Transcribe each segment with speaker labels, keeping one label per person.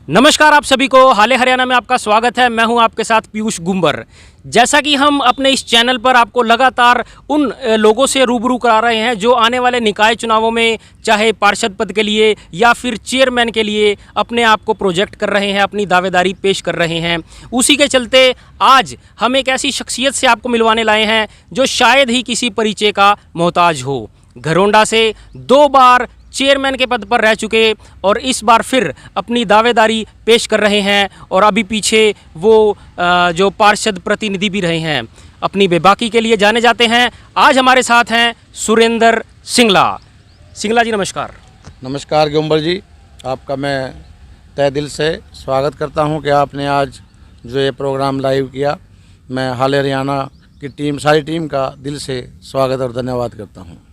Speaker 1: नमस्कार आप सभी को हाले हरियाणा में आपका स्वागत है। मैं हूं आपके साथ पीयूष गुंबर। जैसा कि हम अपने इस चैनल पर आपको लगातार उन लोगों से रूबरू करा रहे हैं जो आने वाले निकाय चुनावों में चाहे पार्षद पद के लिए या फिर चेयरमैन के लिए अपने आप को प्रोजेक्ट कर रहे हैं, अपनी दावेदारी पेश कर रहे हैं। उसी के चलते आज हम एक ऐसी शख्सियत से आपको मिलवाने लाए हैं जो शायद ही किसी परिचय का मोहताज हो। घरोंडा से 2 बार चेयरमैन के पद पर रह चुके और इस बार फिर अपनी दावेदारी पेश कर रहे हैं और अभी पीछे वो जो पार्षद प्रतिनिधि भी रहे हैं। अपनी बेबाकी के लिए जाने जाते हैं। आज हमारे साथ हैं सुरेंद्र सिंगला। सिंगला जी नमस्कार।
Speaker 2: नमस्कार गुंबर जी, आपका मैं तहे दिल से स्वागत करता हूं कि आपने आज जो ये प्रोग्राम लाइव किया। मैं हाल हरियाणा की टीम, सारी टीम का दिल से स्वागत और धन्यवाद करता हूं।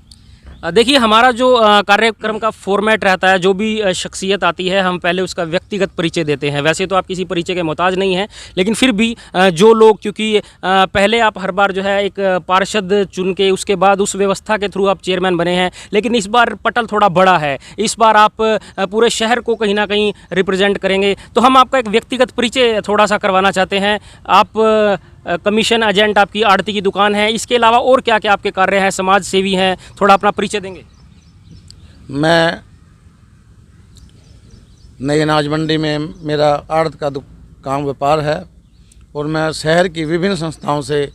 Speaker 1: देखिए, हमारा जो कार्यक्रम का फॉर्मेट रहता है, जो भी शख्सियत आती है हम पहले उसका व्यक्तिगत परिचय देते हैं। वैसे तो आप किसी परिचय के मोहताज नहीं हैं, लेकिन फिर भी जो लोग, क्योंकि पहले आप हर बार जो है एक पार्षद चुन के उसके बाद उस व्यवस्था के थ्रू आप चेयरमैन बने हैं, लेकिन इस बार पटल थोड़ा बड़ा है। इस बार आप पूरे शहर को कहीं ना कहीं रिप्रेजेंट करेंगे, तो हम आपका एक व्यक्तिगत परिचय थोड़ा सा करवाना चाहते हैं। आप कमीशन एजेंट, आपकी आड़ती की दुकान है, इसके अलावा और क्या क्या आपके कार्य हैं, समाज सेवी हैं, थोड़ा अपना परिचय देंगे?
Speaker 2: मैं नई अनाज मंडी में मेरा आड़त का काम व्यापार है और मैं शहर की विभिन्न संस्थाओं से,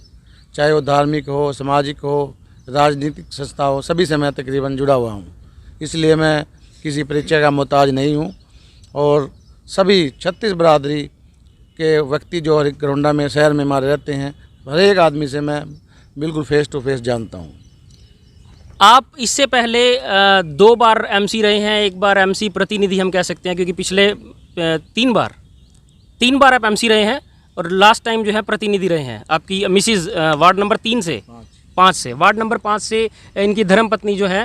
Speaker 2: चाहे वो धार्मिक हो, सामाजिक हो, राजनीतिक संस्था हो, सभी से मैं तकरीबन जुड़ा हुआ हूँ। इसलिए मैं किसी परिचय का मोहताज नहीं हूँ और सभी 36 बरादरी के व्यक्ति जो घरोंडा में, शहर में हमारे रहते हैं, हर एक आदमी से मैं बिल्कुल फेस टू फेस जानता हूँ।
Speaker 1: आप इससे पहले 2 बार एमसी रहे हैं, एक बार एमसी प्रतिनिधि हम कह सकते हैं, क्योंकि पिछले 3 बार आप एमसी रहे हैं और लास्ट टाइम जो है प्रतिनिधि रहे हैं। आपकी मिसिज वार्ड नंबर 3 से 5 से वार्ड नंबर 5 से इनकी धर्मपत्नी जो है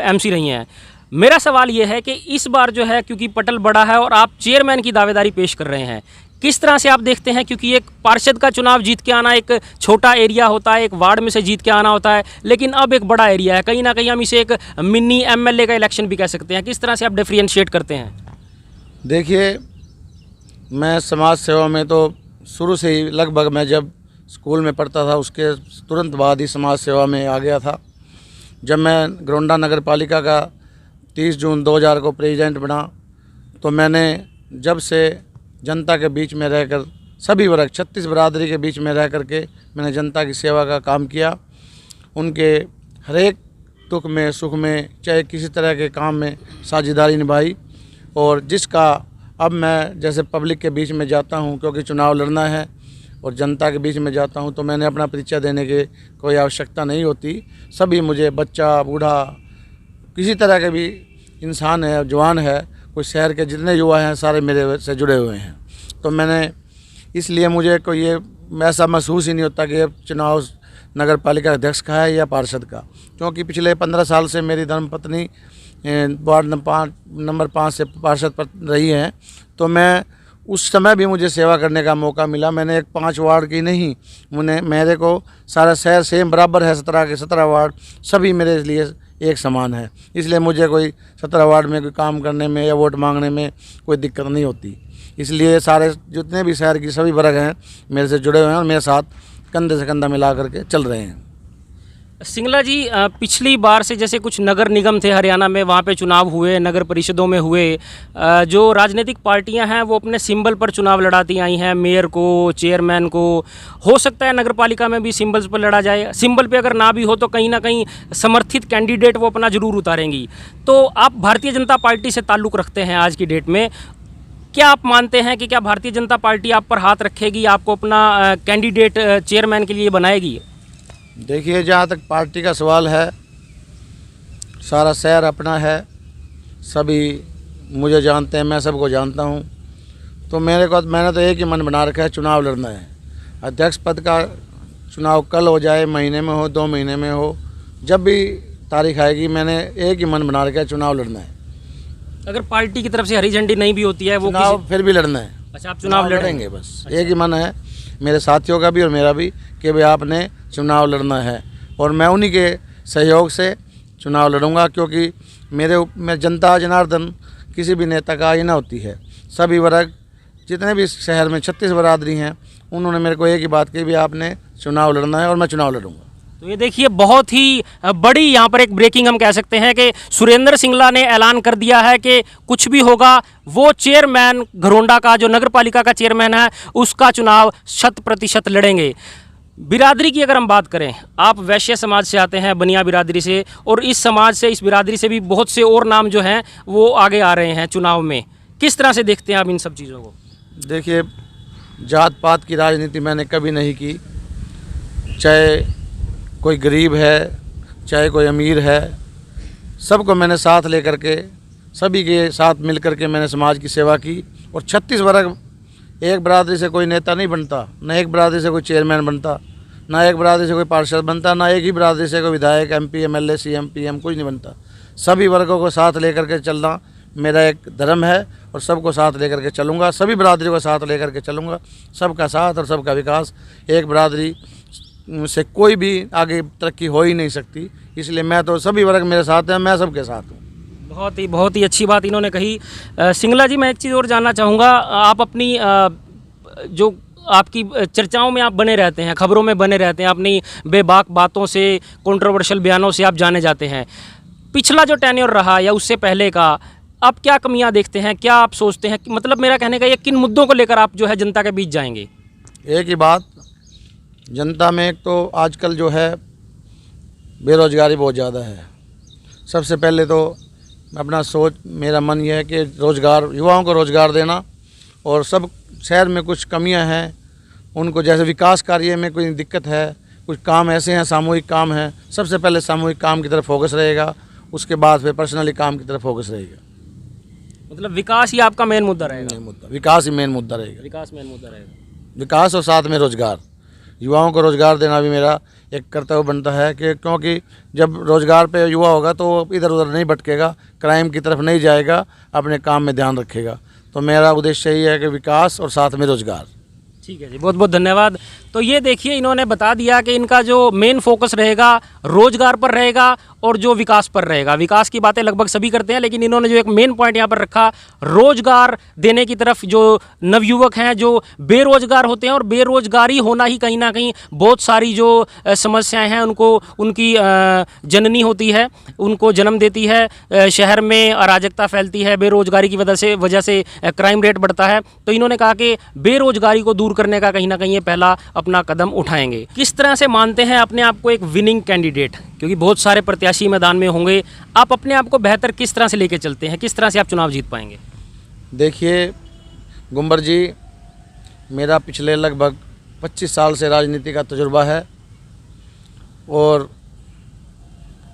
Speaker 1: एमसी रही हैं। मेरा सवाल ये है कि इस बार जो है, क्योंकि पटल बड़ा है और आप चेयरमैन की दावेदारी पेश कर रहे हैं, किस तरह से आप देखते हैं? क्योंकि एक पार्षद का चुनाव जीत के आना एक छोटा एरिया होता है, एक वार्ड में से जीत के आना होता है, लेकिन अब एक बड़ा एरिया है, कहीं ना कहीं हम इसे एक मिनी एमएलए का इलेक्शन भी कह सकते हैं। किस तरह से आप डिफरेंशिएट करते हैं?
Speaker 2: देखिए, मैं समाज सेवा में तो शुरू से ही, लगभग मैं जब स्कूल में पढ़ता था उसके तुरंत बाद ही समाज सेवा में आ गया था। जब मैं घरोंडा नगर पालिका का 30 जून 2000 को प्रेसिडेंट बना, तो मैंने जब से जनता के बीच में रहकर, सभी वर्ग 36 बरादरी के बीच में रह करके मैंने जनता की सेवा का काम किया। उनके हर एक दुख में, सुख में, चाहे किसी तरह के काम में साझेदारी निभाई। और जिसका अब मैं जैसे पब्लिक के बीच में जाता हूं, क्योंकि चुनाव लड़ना है और जनता के बीच में जाता हूं, तो मैंने अपना परिचय देने की कोई आवश्यकता नहीं होती। सभी मुझे, बच्चा, बूढ़ा, किसी तरह के भी इंसान है, जवान है, कोई शहर के जितने युवा हैं सारे मेरे से जुड़े हुए हैं। तो मैंने, इसलिए मुझे कोई ये ऐसा महसूस ही नहीं होता कि चुनाव नगर पालिका अध्यक्ष का है या पार्षद का, क्योंकि पिछले 15 साल से मेरी धर्मपत्नी वार्ड नंबर 5 से पार्षद पर रही हैं। तो मैं उस समय भी मुझे सेवा करने का मौका मिला। मैंने एक 5 वार्ड की नहीं, मेरे को सारा शहर सेम बराबर है, 17 के 17 वार्ड सभी मेरे लिए एक समान है। इसलिए मुझे कोई 17 वार्ड में कोई काम करने में या वोट मांगने में कोई दिक्कत नहीं होती। इसलिए सारे जितने भी शहर की सभी वर्ग हैं मेरे से जुड़े हुए हैं और मेरे साथ कंधे से कंधा मिला करके चल रहे हैं।
Speaker 1: सिंगला जी, पिछली बार से जैसे कुछ नगर निगम थे हरियाणा में, वहाँ पे चुनाव हुए, नगर परिषदों में हुए, जो राजनीतिक पार्टियां हैं वो अपने सिंबल पर चुनाव लड़ाती आई हैं, मेयर को, चेयरमैन को। हो सकता है नगर पालिका में भी सिंबल्स पर लड़ा जाए। सिंबल पे अगर ना भी हो तो कहीं ना कहीं समर्थित कैंडिडेट वो अपना ज़रूर उतारेंगी। तो आप भारतीय जनता पार्टी से ताल्लुक़ रखते हैं आज की डेट में, क्या आप मानते हैं कि क्या भारतीय जनता पार्टी आप पर हाथ रखेगी, आपको अपना कैंडिडेट चेयरमैन के लिए बनाएगी?
Speaker 2: देखिए, जहाँ तक पार्टी का सवाल है, सारा शहर अपना है, सभी मुझे जानते हैं, मैं सबको जानता हूँ। तो मैंने तो एक ही मन बना रखा है, चुनाव लड़ना है। अध्यक्ष पद का चुनाव कल हो जाए, महीने में हो, 2 महीने में हो, जब भी तारीख आएगी, मैंने एक ही मन बना रखा है, चुनाव लड़ना है।
Speaker 1: अगर पार्टी की तरफ से हरी झंडी नहीं भी होती है, वो
Speaker 2: चुनाव फिर भी लड़ना है।
Speaker 1: अच्छा, आप चुनाव
Speaker 2: लड़ेंगे बस। अच्छा। एक ही मन है मेरे साथियों का भी और मेरा भी कि भाई आपने चुनाव लड़ना है, और मैं उन्हीं के सहयोग से चुनाव लड़ूंगा, क्योंकि मेरे जनता जनार्दन किसी भी नेता का आईना होती है। सभी वर्ग जितने भी शहर में 36 बरादरी हैं, उन्होंने मेरे को एक ही बात कही, भी आपने चुनाव लड़ना है और मैं चुनाव लड़ूंगा।
Speaker 1: तो ये देखिए बहुत ही बड़ी यहाँ पर एक ब्रेकिंग हम कह सकते हैं कि सुरेंद्र सिंगला ने ऐलान कर दिया है कि कुछ भी होगा वो चेयरमैन घरोंडा का, जो नगर पालिका का चेयरमैन है, उसका चुनाव 100% लड़ेंगे। बिरादरी की अगर हम बात करें, आप वैश्य समाज से आते हैं, बनिया बिरादरी से, और इस समाज से, इस बिरादरी से भी बहुत से और नाम जो हैं वो आगे आ रहे हैं चुनाव में। किस तरह से देखते हैं आप इन सब चीज़ों को?
Speaker 2: देखिए, जात पात की राजनीति मैंने कभी नहीं की, चाहे कोई गरीब है चाहे कोई अमीर है, सबको मैंने साथ लेकर के, सभी के साथ मिल कर के मैंने समाज की सेवा की। और 36 वर्ग, एक बरादरी से कोई नेता नहीं बनता, न एक बरादरी से कोई चेयरमैन बनता, ना एक बरादरी से कोई पार्षद बनता, ना एक ही बरादरी से कोई विधायक, MP, MLA, CM, PM कुछ नहीं बनता। सभी वर्गों को साथ लेकर के चलना मेरा एक धर्म है और सबको साथ लेकर के चलूँगा, सभी बरादरी को साथ लेकर के चलूँगा। सबका साथ और सबका विकास, एक बरादरी से कोई भी आगे तरक्की हो ही नहीं सकती, इसलिए मैं तो, सभी वर्ग मेरे साथ हैं, मैं सबके साथ हूँ।
Speaker 1: बहुत ही अच्छी बात इन्होंने कही। सिंगला जी, मैं एक चीज़ और जानना चाहूँगा, आप अपनी जो आपकी चर्चाओं में आप बने रहते हैं, खबरों में बने रहते हैं, अपनी बेबाक बातों से, कंट्रोवर्शियल बयानों से आप जाने जाते हैं। पिछला जो टेन्योर रहा या उससे पहले का, आप क्या कमियां देखते हैं, क्या आप सोचते हैं, मतलब मेरा कहने का ये, किन मुद्दों को लेकर आप जो है जनता के बीच जाएंगे?
Speaker 2: एक ही बात, जनता में एक तो आजकल जो है बेरोज़गारी बहुत ज़्यादा है। सबसे पहले तो अपना सोच, मेरा मन ये है कि रोज़गार, युवाओं को रोज़गार देना, और सब शहर में कुछ कमियां हैं उनको, जैसे विकास कार्य में कोई दिक्कत है, कुछ काम ऐसे हैं सामूहिक काम हैं, सबसे पहले सामूहिक काम की तरफ फोकस रहेगा, उसके बाद फिर पर्सनली काम की तरफ फोकस रहेगा।
Speaker 1: मतलब विकास ही आपका मेन मुद्दा रहेगा?
Speaker 2: विकास ही मेन मुद्दा रहेगा।
Speaker 1: विकास मेन मुद्दा रहेगा,
Speaker 2: विकास और साथ में रोज़गार, युवाओं को रोज़गार देना भी मेरा एक कर्तव्य बनता है, कि क्योंकि जब रोज़गार पे युवा होगा तो इधर उधर नहीं भटकेगा, क्राइम की तरफ नहीं जाएगा, अपने काम में ध्यान रखेगा। तो मेरा उद्देश्य यही है कि विकास और साथ में रोज़गार।
Speaker 1: ठीक है जी, बहुत बहुत धन्यवाद। तो ये देखिए, इन्होंने बता दिया कि इनका जो मेन फोकस रहेगा रोजगार पर रहेगा और जो विकास पर रहेगा। विकास की बातें लगभग सभी करते हैं, लेकिन इन्होंने जो एक मेन पॉइंट यहाँ पर रखा, रोजगार देने की तरफ, जो नवयुवक हैं जो बेरोजगार होते हैं, और बेरोजगारी होना ही कहीं ना कहीं बहुत सारी जो समस्याएं हैं उनको, उनकी जननी होती है, उनको जन्म देती है। शहर में अराजकता फैलती है, बेरोजगारी की वजह से क्राइम रेट बढ़ता है। तो इन्होंने कहा कि बेरोजगारी को दूर करने का कहीं ना कहीं ये पहला अपना कदम उठाएंगे। किस तरह से मानते हैं अपने आप को एक विनिंग कैंडिडेट, क्योंकि बहुत सारे प्रत्याशी मैदान में होंगे, आप अपने आप को बेहतर किस तरह से लेके चलते हैं, किस तरह से आप चुनाव जीत पाएंगे?
Speaker 2: देखिए गुम्बर जी, मेरा पिछले लगभग 25 साल से राजनीति का तजुर्बा है, और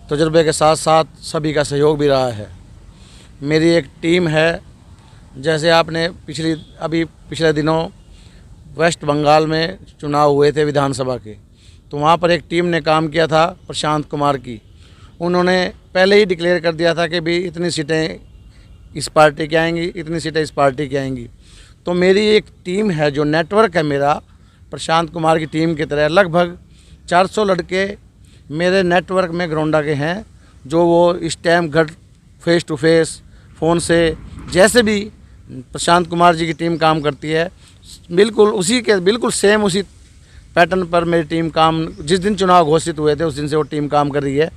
Speaker 2: तजुर्बे के साथ साथ सभी का सहयोग भी रहा है। मेरी एक टीम है, जैसे आपने पिछले दिनों वेस्ट बंगाल में चुनाव हुए थे विधानसभा के, तो वहाँ पर एक टीम ने काम किया था प्रशांत कुमार की। उन्होंने पहले ही डिक्लेयर कर दिया था कि भी इतनी सीटें इस पार्टी की आएंगी, इतनी सीटें इस पार्टी की आएंगी। तो मेरी एक टीम है, जो नेटवर्क है मेरा, प्रशांत कुमार की टीम की तरह लगभग 400 लड़के मेरे नेटवर्क में घरोंडा के हैं, जो वो इस टाइम घर फेस टू फेस फ़ोन से, जैसे भी प्रशांत कुमार जी की टीम काम करती है, बिल्कुल सेम उसी पैटर्न पर मेरी टीम काम, जिस दिन चुनाव घोषित हुए थे उस दिन से वो टीम काम कर रही है।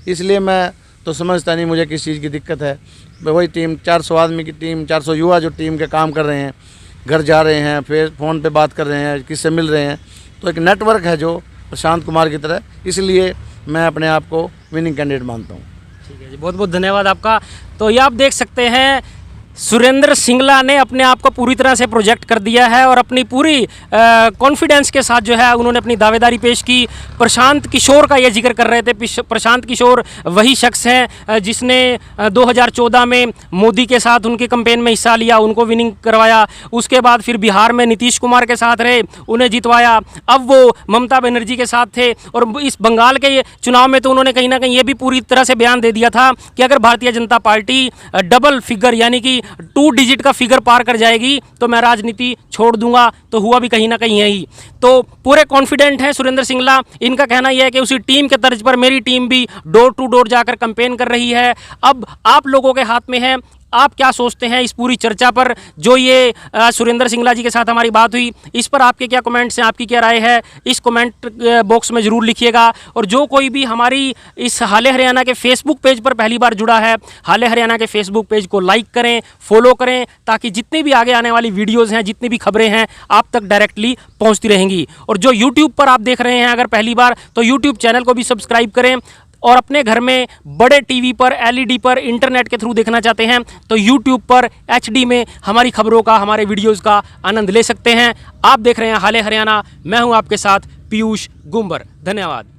Speaker 2: इसलिए मैं तो समझता नहीं मुझे किस चीज़ की दिक्कत है। वही टीम, 400 आदमी की टीम, 400 युवा जो टीम के काम कर रहे हैं, घर जा रहे हैं, फिर फ़ोन पे बात कर रहे हैं, किससे मिल रहे हैं, तो एक नेटवर्क है जो प्रशांत कुमार की तरह, इसलिए मैं अपने आप को विनिंग कैंडिडेट मानता हूँ।
Speaker 1: ठीक है जी, बहुत बहुत धन्यवाद आपका। तो ये आप देख सकते हैं, सुरेंद्र सिंगला ने अपने आप को पूरी तरह से प्रोजेक्ट कर दिया है, और अपनी पूरी कॉन्फिडेंस के साथ जो है उन्होंने अपनी दावेदारी पेश की। प्रशांत किशोर का ये जिक्र कर रहे थे। प्रशांत किशोर वही शख्स हैं जिसने 2014 में मोदी के साथ उनके कैंपेन में हिस्सा लिया, उनको विनिंग करवाया। उसके बाद फिर बिहार में नीतीश कुमार के साथ रहे, उन्हें जितवाया। अब वो ममता बनर्जी के साथ थे, और इस बंगाल के चुनाव में तो उन्होंने कहीं ना कहीं ये भी पूरी तरह से बयान दे दिया था कि अगर Bharatiya Janata party double figure यानी कि 2 डिजिट का फिगर पार कर जाएगी तो मैं राजनीति छोड़ दूंगा। तो हुआ भी कहीं ना कहीं यही। तो पूरे कॉन्फिडेंट हैं सुरेंद्र सिंगला। इनका कहना यह है कि उसी टीम के तर्ज पर मेरी टीम भी डोर टू डोर जाकर कैंपेन कर रही है। अब आप लोगों के हाथ में है, आप क्या सोचते हैं इस पूरी चर्चा पर, जो ये सुरेंद्र सिंगला जी के साथ हमारी बात हुई, इस पर आपके क्या कमेंट्स हैं, आपकी क्या राय है, इस कमेंट बॉक्स में ज़रूर लिखिएगा। और जो कोई भी हमारी इस हाले हरियाणा के फेसबुक पेज पर पहली बार जुड़ा है, हाले हरियाणा के फेसबुक पेज को लाइक करें, फॉलो करें, ताकि जितनी भी आगे आने वाली वीडियोज़ हैं, जितनी भी खबरें हैं, आप तक डायरेक्टली पहुँचती रहेंगी। और जो यूट्यूब पर आप देख रहे हैं अगर पहली बार, तो यूट्यूब चैनल को भी सब्सक्राइब करें। और अपने घर में बड़े टीवी पर, एलईडी पर, इंटरनेट के थ्रू देखना चाहते हैं तो यूट्यूब पर एचडी में हमारी खबरों का, हमारे वीडियोस का आनंद ले सकते हैं। आप देख रहे हैं हाले हरियाणा, मैं हूं आपके साथ पीयूष गुम्बर। धन्यवाद।